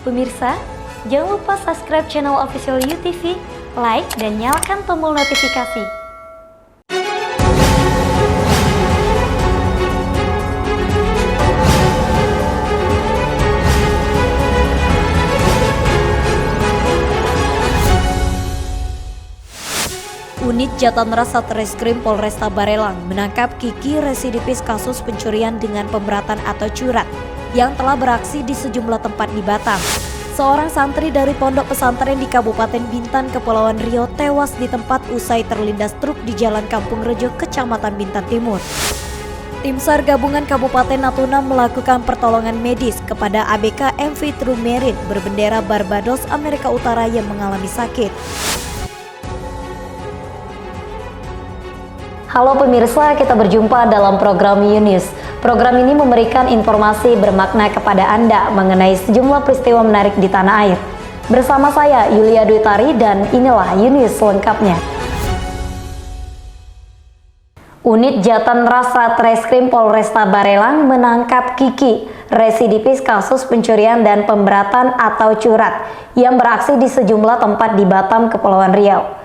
Pemirsa, jangan lupa subscribe channel official UTV, like, dan nyalakan tombol notifikasi. Unit Jatan Ras Satreskrim Polresta Barelang menangkap Kiki, residivis kasus pencurian dengan pemberatan atau curat yang telah beraksi di sejumlah tempat di Batam. Seorang santri dari pondok pesantren di Kabupaten Bintan, Kepulauan Riau tewas di tempat usai terlindas truk di Jalan Kampung Rejo, Kecamatan Bintan Timur. Tim SAR Gabungan Kabupaten Natuna melakukan pertolongan medis kepada ABK MV True Merit berbendera Barbados, Amerika Utara yang mengalami sakit. Halo pemirsa, kita berjumpa dalam program Unews. Program ini memberikan informasi bermakna kepada Anda mengenai sejumlah peristiwa menarik di tanah air. Bersama saya, Yulia Dwi Tari, dan inilah Unews selengkapnya. Unit Jatan Ras Satreskrim Polresta Barelang menangkap Kiki, residivis kasus pencurian dan pemberatan atau curat yang beraksi di sejumlah tempat di Batam, Kepulauan Riau.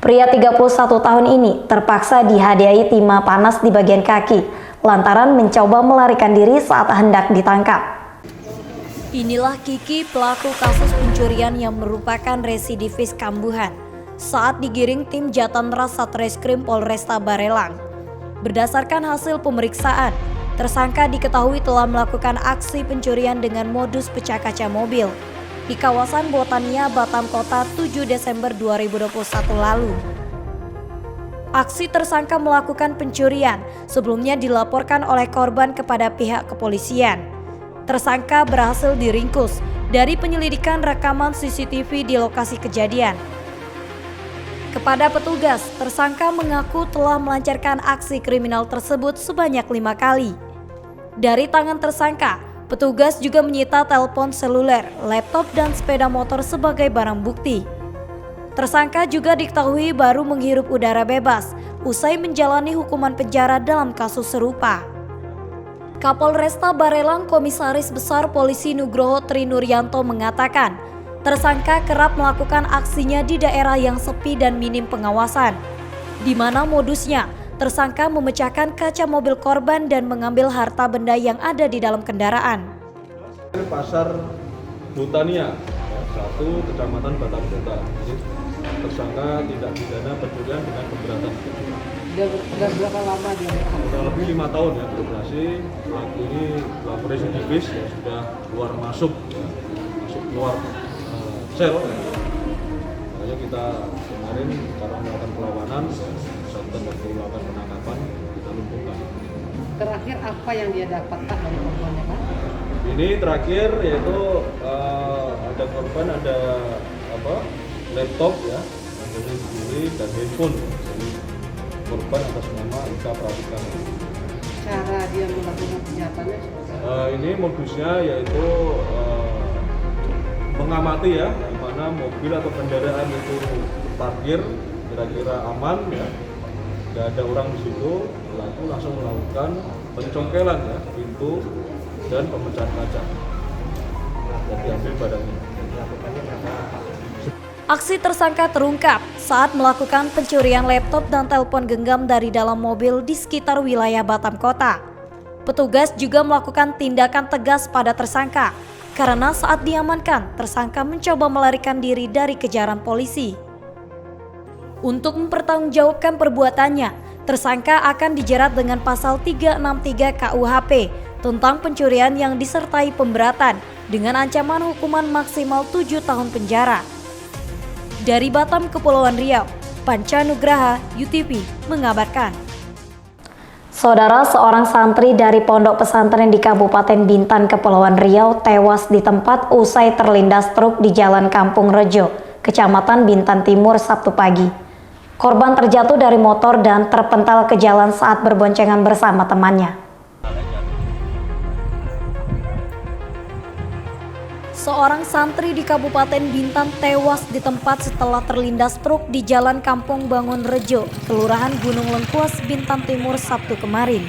Pria 31 tahun ini terpaksa dihadiahi timah panas di bagian kaki lantaran mencoba melarikan diri saat hendak ditangkap. Inilah Kiki, pelaku kasus pencurian yang merupakan residivis kambuhan saat digiring tim Jatan Ras Satreskrim Polresta Barelang. Berdasarkan hasil pemeriksaan, tersangka diketahui telah melakukan aksi pencurian dengan modus pecah kaca mobil di kawasan Botania, Batam Kota 7 Desember 2021 lalu. Aksi tersangka melakukan pencurian sebelumnya dilaporkan oleh korban kepada pihak kepolisian. Tersangka berhasil diringkus dari penyelidikan rekaman CCTV di lokasi kejadian. Kepada petugas, tersangka mengaku telah melancarkan aksi kriminal tersebut sebanyak 5 kali. Dari tangan tersangka, petugas juga menyita telepon seluler, laptop, dan sepeda motor sebagai barang bukti. Tersangka juga diketahui baru menghirup udara bebas usai menjalani hukuman penjara dalam kasus serupa. Kapolresta Barelang Komisaris Besar Polisi Nugroho Trinuryanto mengatakan, tersangka kerap melakukan aksinya di daerah yang sepi dan minim pengawasan, di mana modusnya tersangka memecahkan kaca mobil korban dan mengambil harta benda yang ada di dalam kendaraan. Pasar Botania, 1 Kecamatan Batam Kota. Jadi, tersangka tindak pidana pencurian dengan pemberatan. Sudah berapa lama dia? Sudah lebih 5 tahun ya beroperasi. Pelaku ini pelaku residivis ya, sudah keluar masuk keluar sel. Makanya kita kemarin karena melakukan perlawanan, saat waktu melakukan penangkapan kita lumpuhkan. Terakhir apa yang dia dapatkan dari korbannya, Pak? Ini terakhir yaitu ada korban, ada laptop ya, kemudian dibeli, dan handphone. Jadi korban atas nama Ika Pratika. Cara dia melakukan kejahatannya? Ini modusnya yaitu mengamati ya, di mana mobil atau kendaraan itu parkir kira-kira aman ya, tidak ada orang di situ, pelaku langsung melakukan pencongkelan ya, pintu dan pemecahan kaca dan diambil barangnya. Aksi tersangka terungkap saat melakukan pencurian laptop dan telepon genggam dari dalam mobil di sekitar wilayah Batam Kota. Petugas juga melakukan tindakan tegas pada tersangka karena saat diamankan, tersangka mencoba melarikan diri dari kejaran polisi. Untuk mempertanggungjawabkan perbuatannya, tersangka akan dijerat dengan pasal 363 KUHP tentang pencurian yang disertai pemberatan dengan ancaman hukuman maksimal 7 tahun penjara. Dari Batam, Kepulauan Riau, Panca Nugraha, UTV mengabarkan. Saudara, seorang santri dari pondok pesantren di Kabupaten Bintan, Kepulauan Riau tewas di tempat usai terlindas truk di Jalan Kampung Rejo, Kecamatan Bintan Timur, Sabtu pagi. Korban terjatuh dari motor dan terpental ke jalan saat berboncengan bersama temannya. Seorang santri di Kabupaten Bintan tewas di tempat setelah terlindas truk di Jalan Kampung Bangun Rejo, Kelurahan Gunung Lengkuas, Bintan Timur, Sabtu kemarin.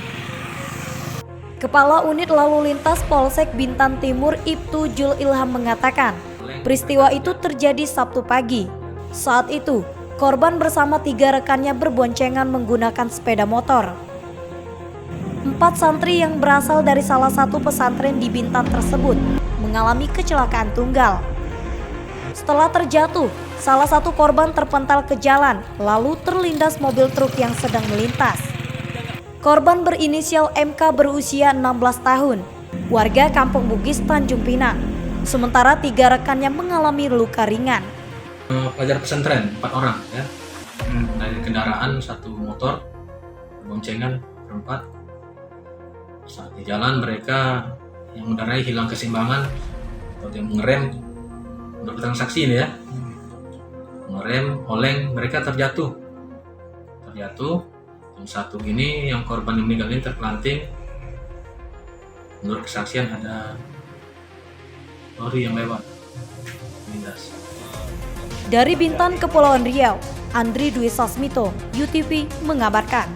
Kepala Unit Lalu Lintas Polsek Bintan Timur Ibtu Jul Ilham mengatakan, peristiwa itu terjadi Sabtu pagi. Saat itu, korban bersama 3 rekannya berboncengan menggunakan sepeda motor. 4 santri yang berasal dari salah satu pesantren di Bintan tersebut mengalami kecelakaan tunggal. Setelah terjatuh, salah satu korban terpental ke jalan, lalu terlindas mobil truk yang sedang melintas. Korban berinisial MK berusia 16 tahun, warga Kampung Bugis, Tanjung Pinang. Sementara 3 rekannya mengalami luka ringan. Pelajar pesantren 4 orang ya, dari kendaraan 1 motor, boncengan berempat. Saat di jalan mereka yang mengendarai hilang keseimbangan atau yang mengerem, menurut transaksi ini ya, mengerem, oleng, mereka terjatuh. Yang satu ini yang korban yang meninggal ini terpelanting. Menurut kesaksian ada lori yang lewat melindas. Dari Bintan, Kepulauan Riau, Andri Dwi Sasmito, UTV mengabarkan.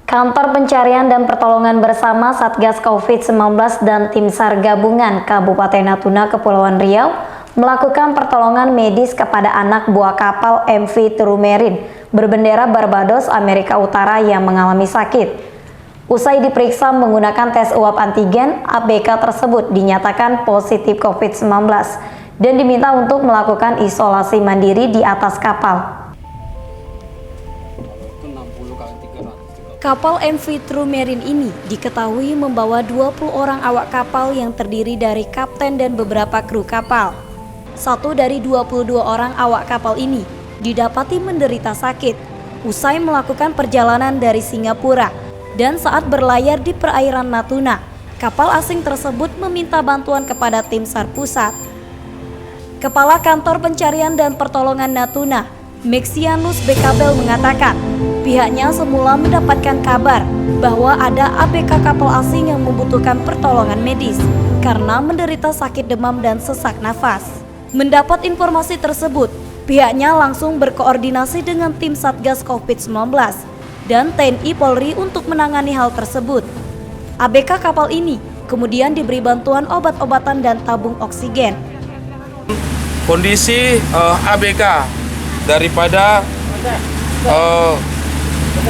Kantor Pencarian dan Pertolongan Bersama Satgas COVID-19 dan Tim SAR Gabungan Kabupaten Natuna, Kepulauan Riau melakukan pertolongan medis kepada anak buah kapal MV Trumerin berbendera Barbados, Amerika Utara yang mengalami sakit. Usai diperiksa menggunakan tes uap antigen, ABK tersebut dinyatakan positif COVID-19 dan diminta untuk melakukan isolasi mandiri di atas kapal. Kapal MV Trumerin ini diketahui membawa 20 orang awak kapal yang terdiri dari kapten dan beberapa kru kapal. 1 dari 22 orang awak kapal ini didapati menderita sakit usai melakukan perjalanan dari Singapura, dan saat berlayar di perairan Natuna, kapal asing tersebut meminta bantuan kepada tim SAR pusat. Kepala Kantor Pencarian dan Pertolongan Natuna, Mexianus Bekabel mengatakan, pihaknya semula mendapatkan kabar bahwa ada ABK kapal asing yang membutuhkan pertolongan medis karena menderita sakit demam dan sesak nafas. Mendapat informasi tersebut, pihaknya langsung berkoordinasi dengan tim Satgas COVID-19 dan TNI Polri untuk menangani hal tersebut. ABK kapal ini kemudian diberi bantuan obat-obatan dan tabung oksigen. Kondisi ABK daripada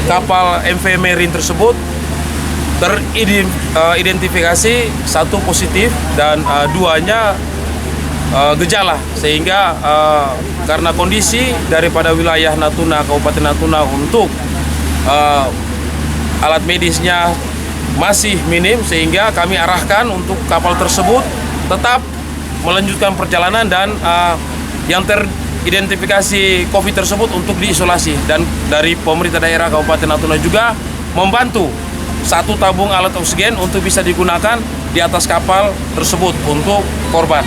kapal MV Marine tersebut teridentifikasi 1 positif dan 2-nya gejala, sehingga karena kondisi daripada wilayah Natuna, Kabupaten Natuna untuk alat medisnya masih minim, sehingga kami arahkan untuk kapal tersebut tetap melanjutkan perjalanan dan yang teridentifikasi COVID tersebut untuk diisolasi. Dan dari pemerintah daerah Kabupaten Natuna juga membantu 1 tabung alat oksigen untuk bisa digunakan di atas kapal tersebut untuk korban.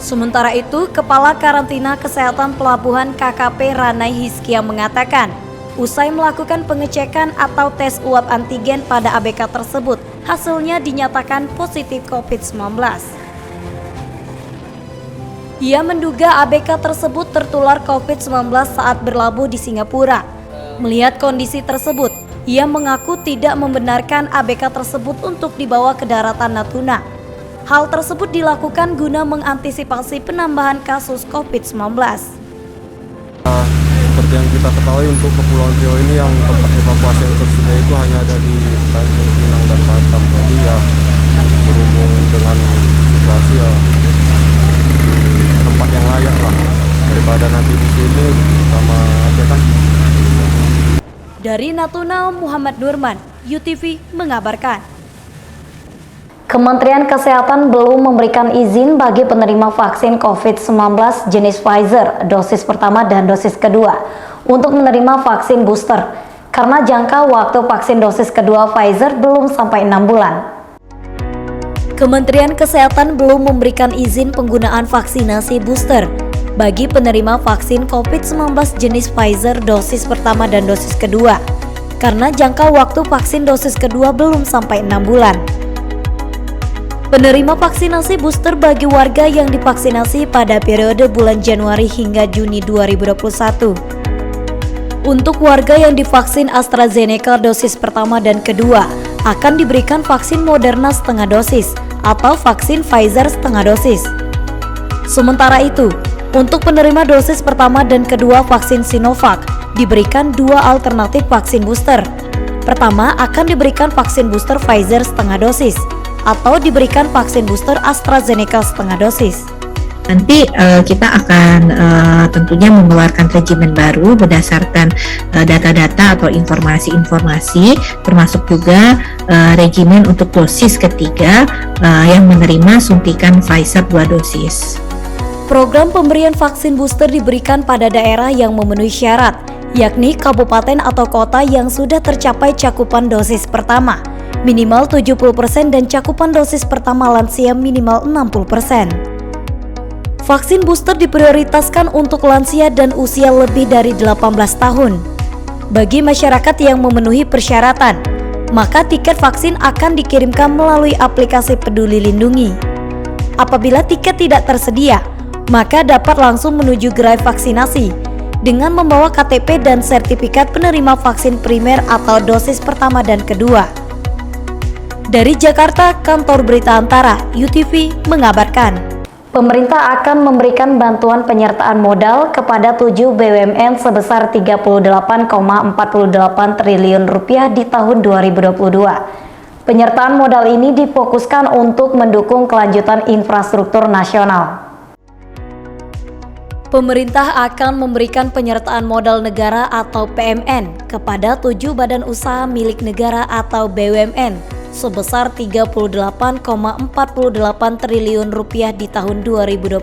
Sementara itu, Kepala Karantina Kesehatan Pelabuhan KKP Ranai Hiskia mengatakan, usai melakukan pengecekan atau tes uap antigen pada ABK tersebut, hasilnya dinyatakan positif COVID-19. Ia menduga ABK tersebut tertular COVID-19 saat berlabuh di Singapura. Melihat kondisi tersebut, ia mengaku tidak membenarkan ABK tersebut untuk dibawa ke daratan Natuna. Hal tersebut dilakukan guna mengantisipasi penambahan kasus COVID-19. Seperti yang kita ketahui, untuk Kepulauan Riau ini yang tempat evakuasi yang tersedia itu hanya ada di Tanjung Pinang dan Batam. Jadi ya berhubung dengan situasi ya di tempat yang layak lah, daripada nanti di sini sama aja kan. Dari Natuna, Muhammad Nurman, UTV mengabarkan. Kementerian Kesehatan belum memberikan izin bagi penerima vaksin COVID-19 jenis Pfizer dosis pertama dan dosis kedua untuk menerima vaksin booster karena jangka waktu vaksin dosis kedua Pfizer belum sampai 6 bulan. Kementerian Kesehatan belum memberikan izin penggunaan vaksinasi booster bagi penerima vaksin COVID-19 jenis Pfizer dosis pertama dan dosis kedua karena jangka waktu vaksin dosis kedua belum sampai 6 bulan. Penerima vaksinasi booster bagi warga yang divaksinasi pada periode bulan Januari hingga Juni 2021. Untuk warga yang divaksin AstraZeneca dosis pertama dan kedua akan diberikan vaksin Moderna setengah dosis atau vaksin Pfizer setengah dosis. Sementara itu, untuk penerima dosis pertama dan kedua vaksin Sinovac, diberikan 2 alternatif vaksin booster. Pertama, akan diberikan vaksin booster Pfizer setengah dosis atau diberikan vaksin booster AstraZeneca setengah dosis. Nanti kita akan tentunya mengeluarkan regimen baru berdasarkan data-data atau informasi-informasi, termasuk juga regimen untuk dosis ketiga yang menerima suntikan Pfizer 2 dosis. Program pemberian vaksin booster diberikan pada daerah yang memenuhi syarat, yakni kabupaten atau kota yang sudah tercapai cakupan dosis pertama, minimal 70% dan cakupan dosis pertama lansia minimal 60%. Vaksin booster diprioritaskan untuk lansia dan usia lebih dari 18 tahun. Bagi masyarakat yang memenuhi persyaratan, maka tiket vaksin akan dikirimkan melalui aplikasi Peduli Lindungi. Apabila tiket tidak tersedia, maka dapat langsung menuju gerai vaksinasi dengan membawa KTP dan sertifikat penerima vaksin primer atau dosis pertama dan kedua. Dari Jakarta, Kantor Berita Antara, UTV mengabarkan. Pemerintah akan memberikan bantuan penyertaan modal kepada 7 BUMN sebesar 38,48 triliun rupiah di tahun 2022. Penyertaan modal ini difokuskan untuk mendukung kelanjutan infrastruktur nasional. Pemerintah akan memberikan penyertaan modal negara atau PMN kepada 7 badan usaha milik negara atau BUMN sebesar 38,48 triliun rupiah di tahun 2022.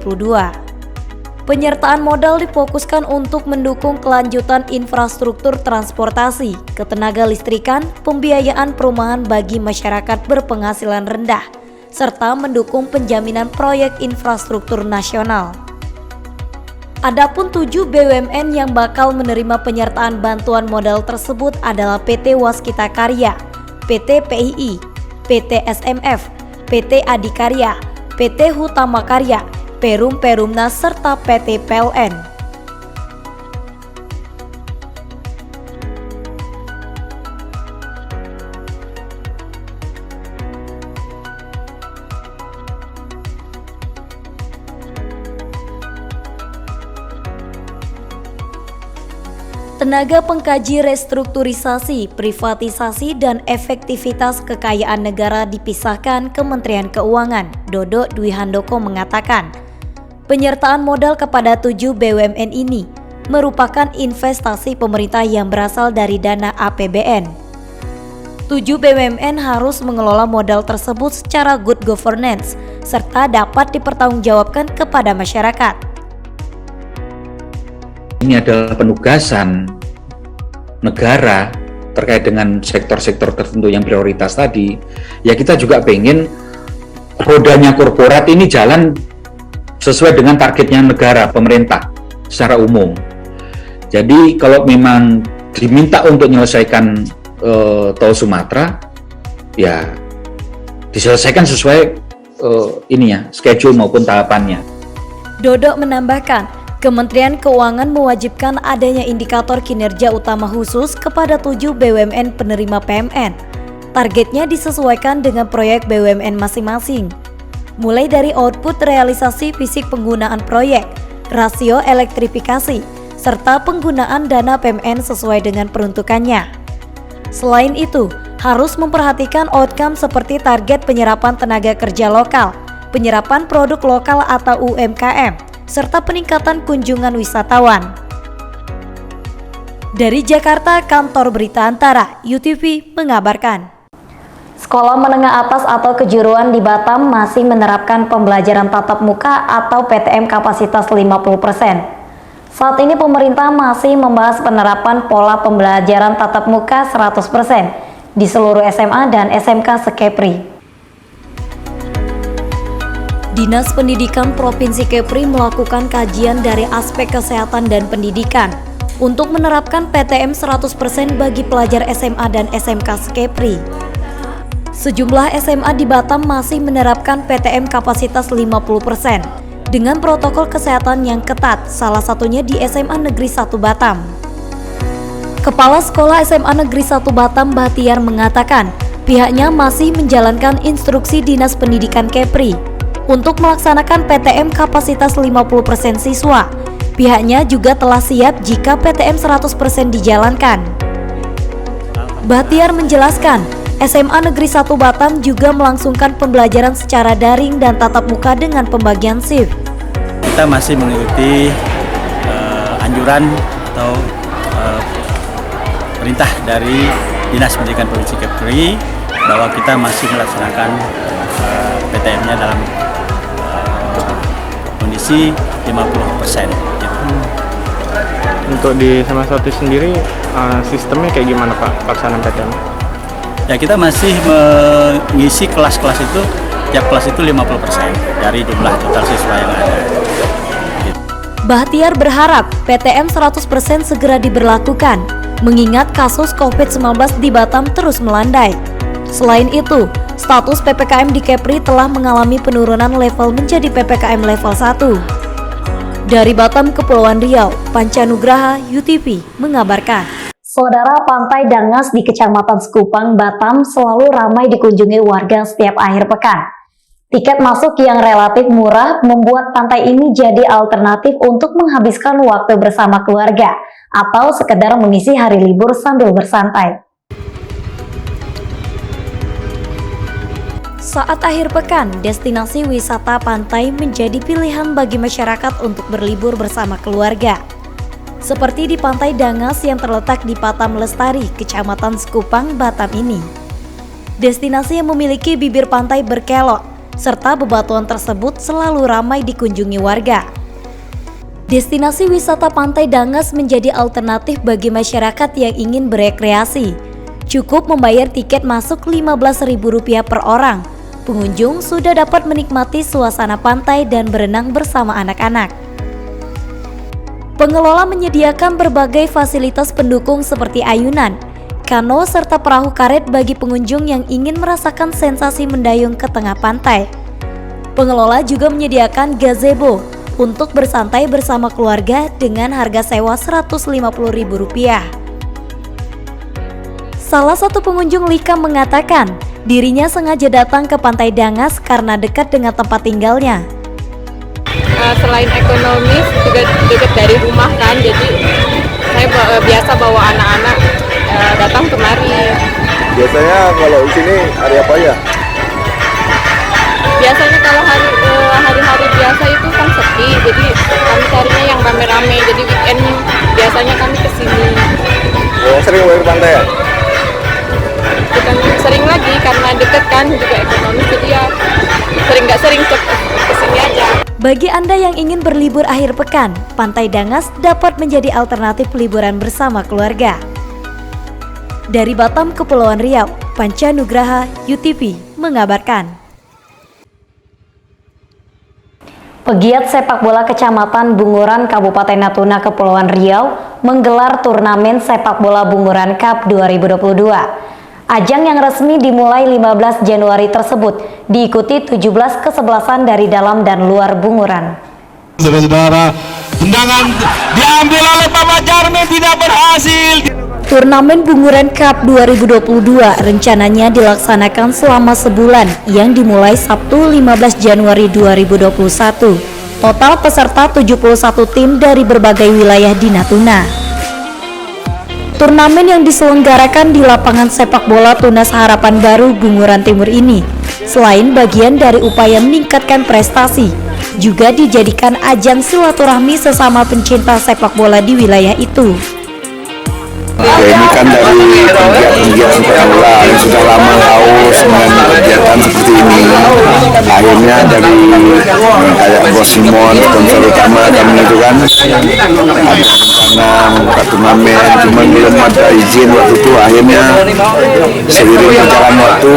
Penyertaan modal difokuskan untuk mendukung kelanjutan infrastruktur transportasi, ketenaga listrikan, pembiayaan perumahan bagi masyarakat berpenghasilan rendah, serta mendukung penjaminan proyek infrastruktur nasional. Adapun 7 BUMN yang bakal menerima penyertaan bantuan modal tersebut adalah PT Waskita Karya, PT PII, PT SMF, PT Adikarya, PT Hutama Karya, Perum Perumnas, serta PT PLN. Tenaga pengkaji restrukturisasi, privatisasi, dan efektivitas kekayaan negara dipisahkan Kementerian Keuangan, Dodo Dwi Handoko mengatakan, penyertaan modal kepada 7 BUMN ini merupakan investasi pemerintah yang berasal dari dana APBN. 7 BUMN harus mengelola modal tersebut secara good governance, serta dapat dipertanggungjawabkan kepada masyarakat. Ini adalah penugasan negara terkait dengan sektor-sektor tertentu yang prioritas tadi. Ya kita juga pengen rodanya korporat ini jalan sesuai dengan targetnya negara, pemerintah secara umum. Jadi kalau memang diminta untuk menyelesaikan Tol Sumatera, ya diselesaikan sesuai schedule maupun tahapannya. Dodo menambahkan, Kementerian Keuangan mewajibkan adanya indikator kinerja utama khusus kepada 7 BUMN penerima PMN. Targetnya disesuaikan dengan proyek BUMN masing-masing, mulai dari output realisasi fisik penggunaan proyek, rasio elektrifikasi, serta penggunaan dana PMN sesuai dengan peruntukannya. Selain itu, harus memperhatikan outcome seperti target penyerapan tenaga kerja lokal, penyerapan produk lokal atau UMKM, serta peningkatan kunjungan wisatawan. Dari Jakarta, Kantor Berita Antara, UTV mengabarkan. Sekolah menengah atas atau kejuruan di Batam masih menerapkan pembelajaran tatap muka atau PTM kapasitas 50%. Saat ini pemerintah masih membahas penerapan pola pembelajaran tatap muka 100% di seluruh SMA dan SMK se-Kepri. Dinas Pendidikan Provinsi Kepri melakukan kajian dari aspek kesehatan dan pendidikan untuk menerapkan PTM 100% bagi pelajar SMA dan SMK se-Kepri. Sejumlah SMA di Batam masih menerapkan PTM kapasitas 50% dengan protokol kesehatan yang ketat, salah satunya di SMA Negeri 1 Batam. Kepala Sekolah SMA Negeri 1 Batam, Bahtiar, mengatakan pihaknya masih menjalankan instruksi Dinas Pendidikan Kepri untuk melaksanakan PTM kapasitas 50% siswa. Pihaknya juga telah siap jika PTM 100% dijalankan. Bahtiar menjelaskan, SMA Negeri 1 Batam juga melangsungkan pembelajaran secara daring dan tatap muka dengan pembagian shift. Kita masih mengikuti anjuran atau perintah dari Dinas Pendidikan Provinsi Kepri bahwa kita masih melaksanakan PTM-nya dalam kondisi 50%. Untuk di SMA 1 sendiri sistemnya kayak gimana Pak pelaksanaan PTM? Ya, kita masih mengisi kelas-kelas itu, tiap kelas itu 50% dari jumlah total siswa yang ada. Bahtiar berharap PTM 100% segera diberlakukan, mengingat kasus COVID-19 di Batam terus melandai. Selain itu, status PPKM di Kepri telah mengalami penurunan level menjadi PPKM level 1. Dari Batam, Kepulauan Riau, Panca Nugraha, UTV mengabarkan. Saudara, Pantai Dangas di Kecamatan Sekupang, Batam selalu ramai dikunjungi warga setiap akhir pekan. Tiket masuk yang relatif murah membuat pantai ini jadi alternatif untuk menghabiskan waktu bersama keluarga atau sekedar mengisi hari libur sambil bersantai. Saat akhir pekan, destinasi wisata pantai menjadi pilihan bagi masyarakat untuk berlibur bersama keluarga. Seperti di Pantai Dangas yang terletak di Patam Lestari, Kecamatan Sekupang, Batam ini. Destinasi yang memiliki bibir pantai berkelok, serta bebatuan tersebut selalu ramai dikunjungi warga. Destinasi wisata Pantai Dangas menjadi alternatif bagi masyarakat yang ingin berekreasi. Cukup membayar tiket masuk Rp15.000 per orang. Pengunjung sudah dapat menikmati suasana pantai dan berenang bersama anak-anak. Pengelola menyediakan berbagai fasilitas pendukung seperti ayunan, kano, serta perahu karet bagi pengunjung yang ingin merasakan sensasi mendayung ke tengah pantai. Pengelola juga menyediakan gazebo untuk bersantai bersama keluarga dengan harga sewa Rp150.000. Salah satu pengunjung Lika mengatakan, dirinya sengaja datang ke Pantai Dangas karena dekat dengan tempat tinggalnya. Selain ekonomis, juga dekat dari rumah kan, jadi saya biasa bawa anak-anak datang kemari. Biasanya kalau di sini hari apa ya? Biasanya kalau hari-hari biasa itu kan sepi, jadi kami carinya yang rame-rame. Jadi weekend biasanya kami kesini. Oh, sering main pantai ya? Bukan sering lagi karena deket kan, juga ekonomis, jadi ya sering kesini aja. Bagi Anda yang ingin berlibur akhir pekan, Pantai Dangas dapat menjadi alternatif liburan bersama keluarga. Dari Batam, Kepulauan Riau, Panca Nugraha, UTV mengabarkan. Pegiat sepak bola Kecamatan Bunguran, Kabupaten Natuna, Kepulauan Riau menggelar turnamen sepak bola Bunguran Cup 2022. Ajang yang resmi dimulai 15 Januari tersebut diikuti 17 kesebelasan dari dalam dan luar Bunguran. Saudara-saudara, tendangan diambil oleh Bapak Jarmin, tidak berhasil. Turnamen Bunguran Cup 2022 rencananya dilaksanakan selama sebulan yang dimulai Sabtu 15 Januari 2021. Total peserta 71 tim dari berbagai wilayah di Natuna. Turnamen yang diselenggarakan di lapangan sepak bola Tunas Harapan Baru Bunguran Timur ini, selain bagian dari upaya meningkatkan prestasi, juga dijadikan ajang silaturahmi sesama pencinta sepak bola di wilayah itu. Ya, ini kan dari penggiat sepak bola yang sudah lama haus dengan kegiatan seperti ini. Akhirnya dari kayak Bos Simon, sponsor utama kami itu kan ada rencana membuka turnamen, cuma belum ada izin waktu itu. Akhirnya seiring berjalan waktu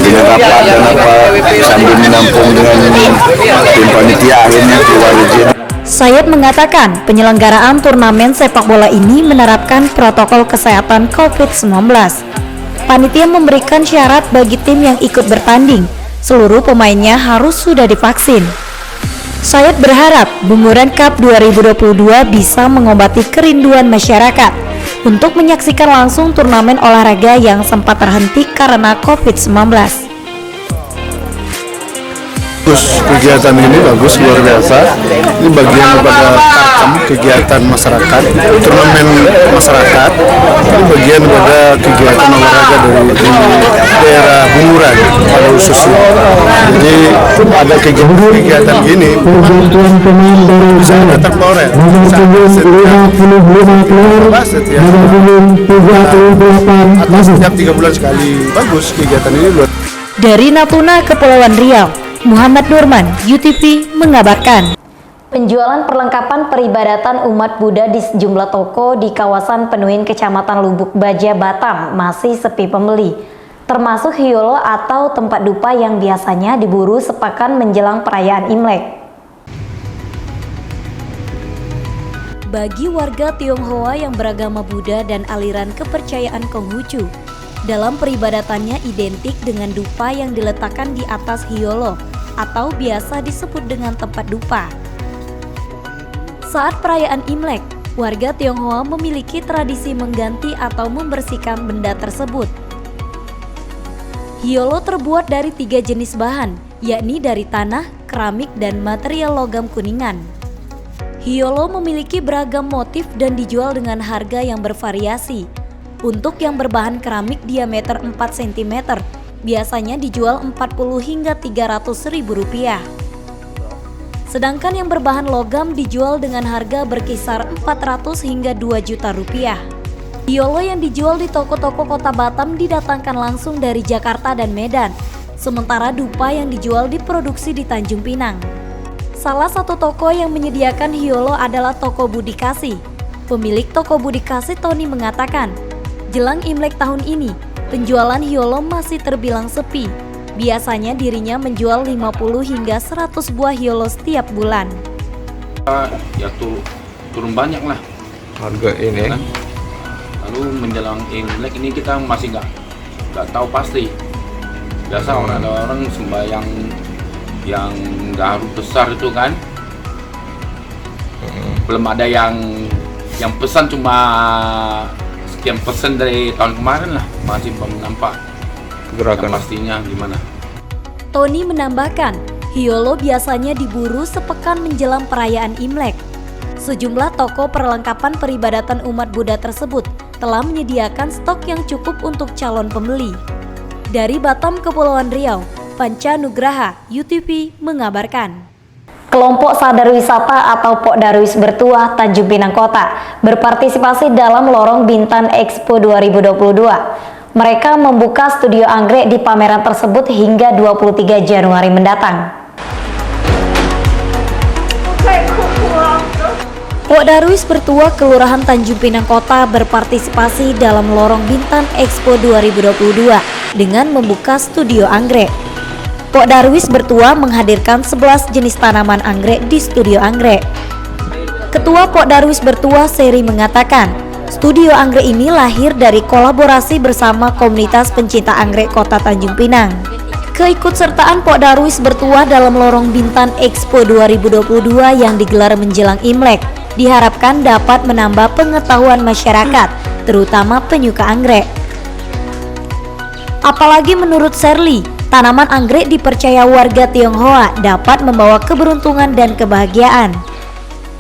dengan rapat dan apa sambil menampung dengan tim panitia, akhirnya keluar izin. Sayed mengatakan penyelenggaraan turnamen sepak bola ini menerapkan protokol kesehatan COVID-19. Panitia memberikan syarat bagi tim yang ikut bertanding, seluruh pemainnya harus sudah divaksin. Syed berharap Bunguran Cup 2022 bisa mengobati kerinduan masyarakat untuk menyaksikan langsung turnamen olahraga yang sempat terhenti karena COVID-19. Kegiatan ini bagus, luar biasa. Ini bagian daripada tarkam kegiatan masyarakat, turnamen masyarakat. Ini bagian daripada kegiatan olahraga dari daerah Bunguran pada khususnya. Jadi ada kegiatan gini, bisa datang Polres, atau setiap 3 bulan sekali. Bagus kegiatan ini luar. Dari Natuna, Kepulauan Riau, Muhammad Nurman, UTV mengabarkan. Penjualan perlengkapan peribadatan umat Buddha di sejumlah toko di kawasan Penuhin, Kecamatan Lubuk Baja, Batam masih sepi pembeli, termasuk hiolo atau tempat dupa yang biasanya diburu sepekan menjelang perayaan Imlek. Bagi warga Tionghoa yang beragama Buddha dan aliran kepercayaan Konghucu, dalam peribadatannya identik dengan dupa yang diletakkan di atas hiolo atau biasa disebut dengan tempat dupa. Saat perayaan Imlek, warga Tionghoa memiliki tradisi mengganti atau membersihkan benda tersebut. Hiolo terbuat dari 3 jenis bahan, yakni dari tanah, keramik, dan material logam kuningan. Hiolo memiliki beragam motif dan dijual dengan harga yang bervariasi. Untuk yang berbahan keramik diameter 4 cm, biasanya dijual 40 hingga 300 ribu rupiah. Sedangkan yang berbahan logam dijual dengan harga berkisar 400 hingga 2 juta rupiah. Hiolo yang dijual di toko-toko kota Batam didatangkan langsung dari Jakarta dan Medan, sementara dupa yang dijual diproduksi di Tanjung Pinang. Salah satu toko yang menyediakan hiolo adalah Toko Budi Kasih. Pemilik Toko Budi Kasih, Tony, mengatakan, jelang Imlek tahun ini, penjualan hiolo masih terbilang sepi. Biasanya dirinya menjual 50 hingga 100 buah hiolo setiap bulan. Ya turun banyak lah harga ini. Kan? Lalu menjelang Imlek ini kita masih nggak tahu pasti. Biasa orang sembahyang yang nggak harus besar itu kan. Belum ada yang pesan, cuma sekian persen dari tahun kemarin lah, masih belum nampak gerakan pastinya gimana. Tony menambahkan, hiolo biasanya diburu sepekan menjelang perayaan Imlek. Sejumlah toko perlengkapan peribadatan umat Buddha tersebut telah menyediakan stok yang cukup untuk calon pembeli. Dari Batam, Kepulauan Riau, Panca Nugraha, UTV mengabarkan. Kelompok Sadar Wisata atau Pok Darwis Bertuah Tanjung Pinang Kota berpartisipasi dalam Lorong Bintan Expo 2022. Mereka membuka studio anggrek di pameran tersebut hingga 23 Januari mendatang. Pok Darwis Bertuah Kelurahan Tanjung Pinang Kota berpartisipasi dalam Lorong Bintan Expo 2022 dengan membuka studio anggrek. Pok Darwis Bertuah menghadirkan 11 jenis tanaman anggrek di studio anggrek. Ketua Pok Darwis Bertuah, Seri, mengatakan, studio anggrek ini lahir dari kolaborasi bersama komunitas pencinta anggrek Kota Tanjung Pinang. Keikutsertaan Pok Darwis Bertuah dalam Lorong Bintan Expo 2022 yang digelar menjelang Imlek diharapkan dapat menambah pengetahuan masyarakat, terutama penyuka anggrek. Apalagi menurut Serli, tanaman anggrek dipercaya warga Tionghoa dapat membawa keberuntungan dan kebahagiaan.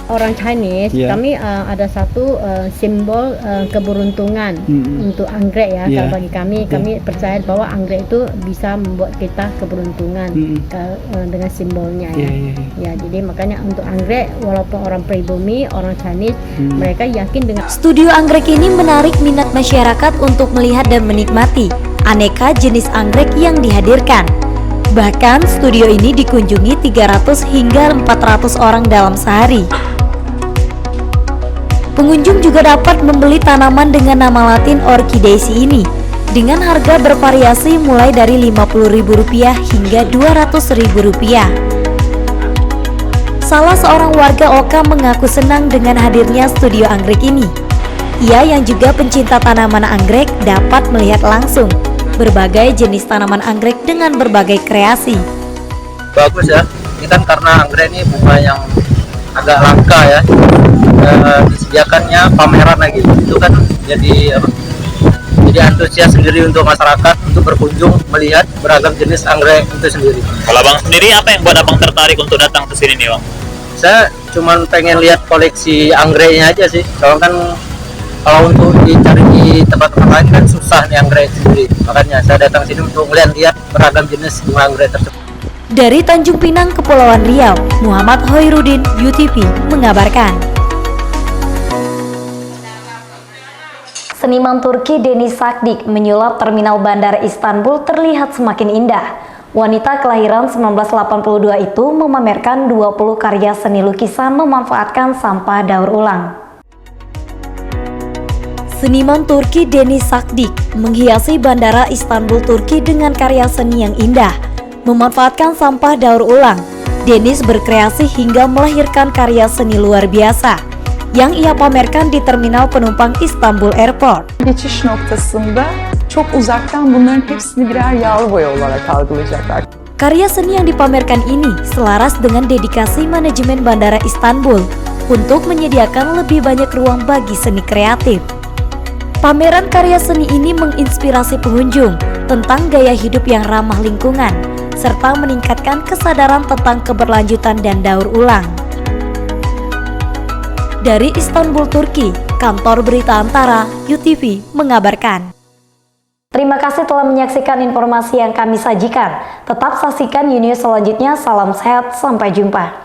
Orang Chinese, kami ada satu simbol keberuntungan untuk anggrek ya. Kalau bagi kami percaya bahwa anggrek itu bisa membuat kita keberuntungan dengan simbolnya ya. Ya, jadi makanya untuk anggrek, walaupun orang pribumi, orang Chinese, mereka yakin dengan studio anggrek ini menarik minat masyarakat untuk melihat dan menikmati aneka jenis anggrek yang dihadirkan. Bahkan studio ini dikunjungi 300 hingga 400 orang dalam sehari. Pengunjung juga dapat membeli tanaman dengan nama latin Orchidaceae ini dengan harga bervariasi mulai dari Rp50.000 hingga Rp200.000. Salah seorang warga Oka mengaku senang dengan hadirnya studio anggrek ini. Ia yang juga pencinta tanaman anggrek dapat melihat langsung berbagai jenis tanaman anggrek dengan berbagai kreasi. Bagus ya, ini kan karena anggrek ini bunga yang agak langka ya, disediakannya pameran lagi, itu kan jadi antusias sendiri untuk masyarakat untuk berkunjung melihat beragam jenis anggrek itu sendiri. Kalau abang sendiri apa yang buat abang tertarik untuk datang ke sini nih bang? Saya cuman pengen lihat koleksi anggreknya aja sih, soalnya kan kalau untuk dicari di tempat-tempat lain kan susah nih anggrek sendiri, makanya saya datang sini untuk melihat beragam jenis bunga anggrek tersebut. Dari Tanjung Pinang, Kepulauan Riau, Muhammad Hoirudin, UTV mengabarkan. Seniman Turki Deniz Sakdik menyulap terminal bandara Istanbul terlihat semakin indah. Wanita kelahiran 1982 itu memamerkan 20 karya seni lukisan memanfaatkan sampah daur ulang. Seniman Turki Deniz Sakdik menghiasi bandara Istanbul, Turki dengan karya seni yang indah, memanfaatkan sampah daur ulang. Deniz berkreasi hingga melahirkan karya seni luar biasa yang ia pamerkan di terminal penumpang Istanbul Airport. Geçiş noktasında çok uzaktan bunların hepsini birer yağlı boya olarak algılayacaklar. Karya seni yang dipamerkan ini selaras dengan dedikasi manajemen Bandara Istanbul untuk menyediakan lebih banyak ruang bagi seni kreatif. Pameran karya seni ini menginspirasi pengunjung tentang gaya hidup yang ramah lingkungan, serta meningkatkan kesadaran tentang keberlanjutan dan daur ulang. Dari Istanbul, Turki, Kantor Berita Antara, UTV mengabarkan. Terima kasih telah menyaksikan informasi yang kami sajikan. Tetap saksikan News selanjutnya. Salam sehat, sampai jumpa.